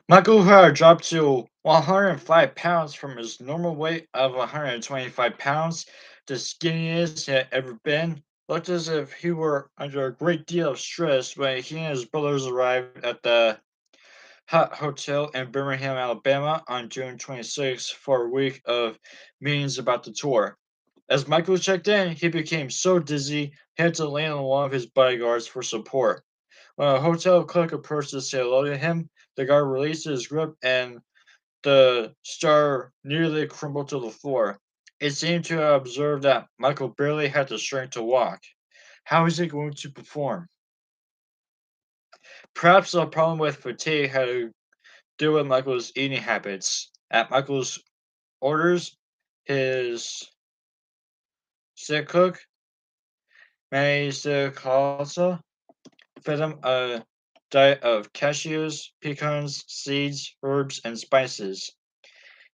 Michael Hart dropped to 105 pounds from his normal weight of 125 pounds, the skinniest he had ever been. Looked as if he were under a great deal of stress when he and his brothers arrived at the Hut Hotel in Birmingham, Alabama on June 26th for a week of meetings about the tour. As Michael checked in, he became so dizzy he had to lean on one of his bodyguards for support. When a hotel clerk approached to say hello to him, the guard released his grip and the star nearly crumbled to the floor. It seemed to have observed that Michael barely had the strength to walk. How is he going to perform? Perhaps the problem with fatigue had to do with Michael's eating habits. At Michael's orders, his sick cook, Manny Sicalsa, fed him a diet of cashews, pecans, seeds, herbs, and spices.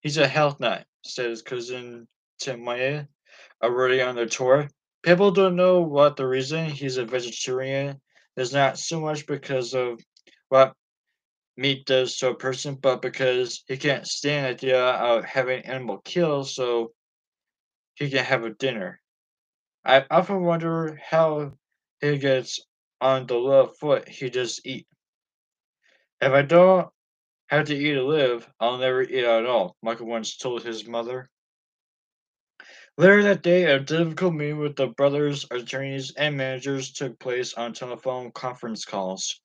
He's a health nut, said his cousin Tim Maya, already on the tour. People don't know what the reason he's a vegetarian is not so much because of what meat does to a person, but because he can't stand the idea of having animal killed so he can have a dinner. I often wonder how he gets on the little foot he just eat. If I don't have to eat to live, I'll never eat at all, Michael once told his mother. Later that day, a difficult meeting with the brothers, attorneys, and managers took place on telephone conference calls.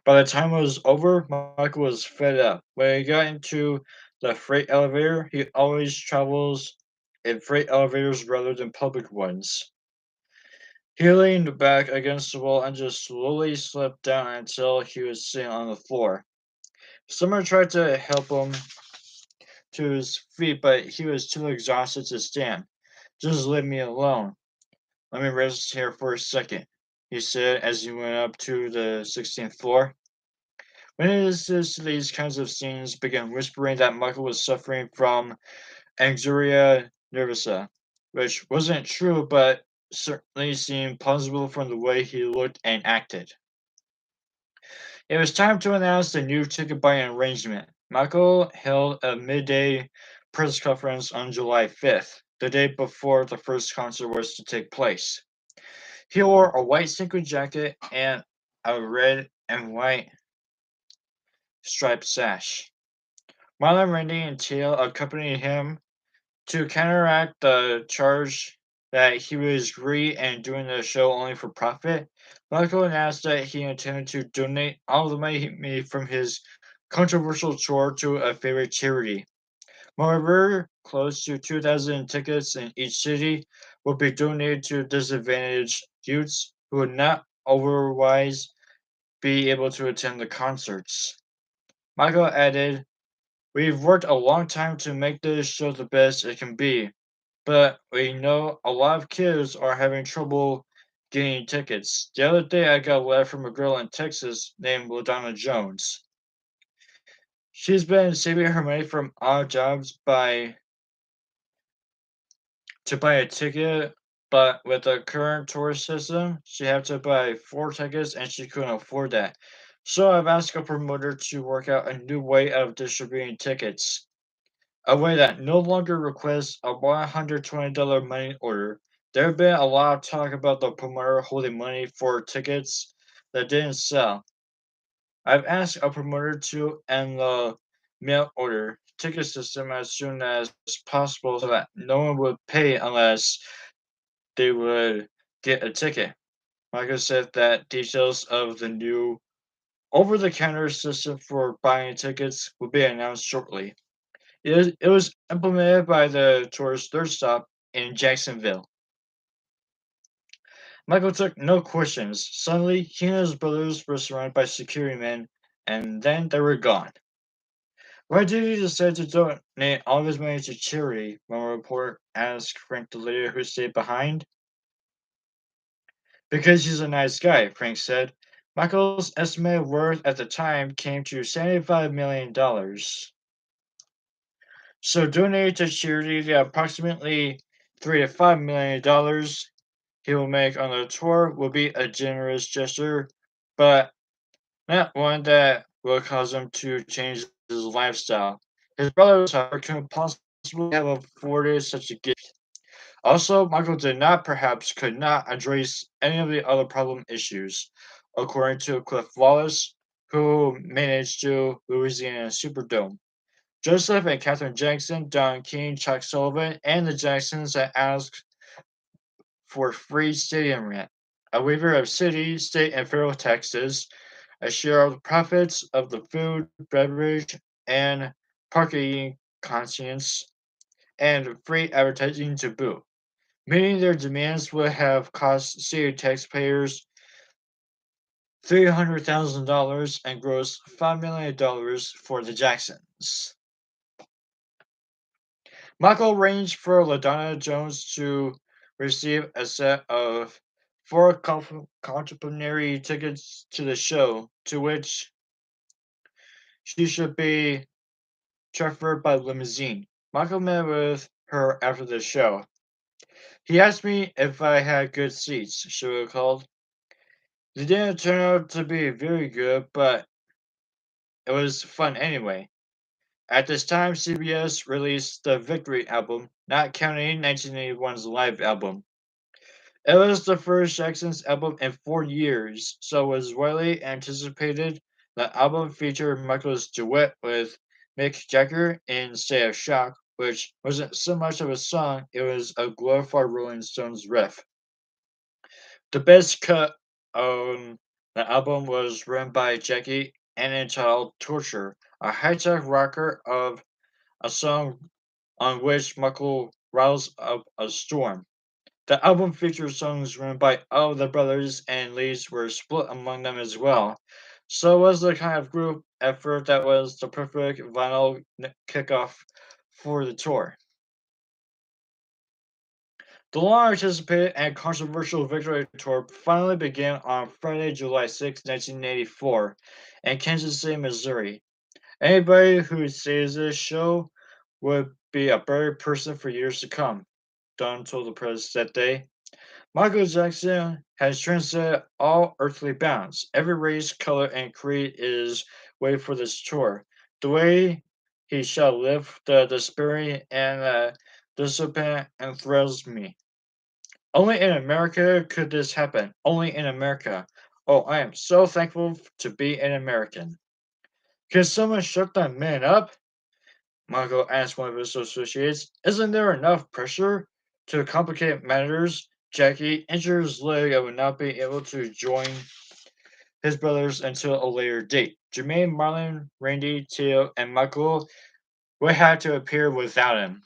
By the time it was over, Michael was fed up. When he got into the freight elevator, he always travels in freight elevators rather than public ones. He leaned back against the wall and just slowly slipped down until he was sitting on the floor. Someone tried to help him to his feet, but he was too exhausted to stand. Just leave me alone. Let me rest here for a second, he said as he went up to the 16th floor. Witnesses to these kinds of scenes began whispering that Michael was suffering from anxiety nervosa, which wasn't true but certainly seemed plausible from the way he looked and acted. It was time to announce the new ticket buying arrangement. Michael held a midday press conference on July 5th, the day before the first concert was to take place. He wore a white single jacket and a red and white striped sash. Marlon, Randy, and Teal accompanied him to counteract the charge that he was greedy and doing the show only for profit. Michael announced that he intended to donate all the money he made from his controversial tour to a favorite charity. Moreover, close to 2,000 tickets in each city will be donated to disadvantaged youths who would not otherwise be able to attend the concerts. Michael added, "We've worked a long time to make this show the best it can be, but we know a lot of kids are having trouble getting tickets. The other day I got a letter from a girl in Texas named LaDonna Jones. She's been saving her money from odd jobs by to buy a ticket, but with the current tour system, she had to buy 4 tickets and she couldn't afford that. So I've asked a promoter to work out a new way of distributing tickets. A way that no longer requires a $120 money order. There have been a lot of talk about the promoter holding money for tickets that didn't sell. I've asked a promoter to end the mail order ticket system as soon as possible so that no one would pay unless they would get a ticket. Michael said that details of the new over the counter system for buying tickets will be announced shortly. It was implemented by the tour's third stop in Jacksonville. Michael took no questions. Suddenly, he and his brothers were surrounded by security men, and then they were gone. Why did he decide to donate all of his money to charity? One report asked Frank the leader who stayed behind. Because he's a nice guy, Frank said. Michael's estimated worth at the time came to $75 million. So donate to charity the approximately $3 to $5 million he will make on the tour will be a generous gesture, but not one that will cause him to change lifestyle. His brothers, however, couldn't possibly have afforded such a gift. Also, Michael did not, perhaps could not, address any of the other problem issues, according to Cliff Wallace, who managed to Louisiana Superdome. Joseph and Katherine Jackson, Don King, Chuck Sullivan, and the Jacksons had asked for free stadium rent, a waiver of city, state, and federal taxes, a share of the profits of the food, beverage, and parking conscience, and free advertising to boot. Meeting their demands would have cost city taxpayers $300,000 and gross $5 million for the Jacksons. Michael arranged for LaDonna Jones to receive a set of four complimentary tickets to the show, to which she should be chauffeured by limousine. Michael met with her after the show. He asked me if I had good seats, she recalled. They didn't turn out to be very good, but it was fun anyway. At this time, CBS released the Victory album, not counting 1981's live album. It was the first Jackson's album in 4 years, so was widely anticipated. The album featured Michael's duet with Mick Jagger in State of Shock, which wasn't so much of a song, it was a glorified Rolling Stones riff. The best cut on the album was written by Jackie and entitled Torture, a high-tech rocker of a song on which Michael riles up a storm. The album features songs written by all of the brothers, and leads were split among them as well. So it was the kind of group effort that was the perfect vinyl kickoff for the tour. The long anticipated and controversial Victory Tour finally began on Friday, July 6, 1984, in Kansas City, Missouri. Anybody who sees this show would be a better person for years to come, Don told the press that day. Michael Jackson has transcended all earthly bounds. Every race, color, and creed is waiting for this tour. The way he shall live, the spirit and discipline enthralls me. Only in America could this happen. Only in America. Oh, I am so thankful to be an American. Can someone shut that man up? Michael asked one of his associates. Isn't there enough pressure? To complicate matters, Jackie injured his leg and would not be able to join his brothers until a later date. Jermaine, Marlon, Randy, Teo, and Michael would have to appear without him.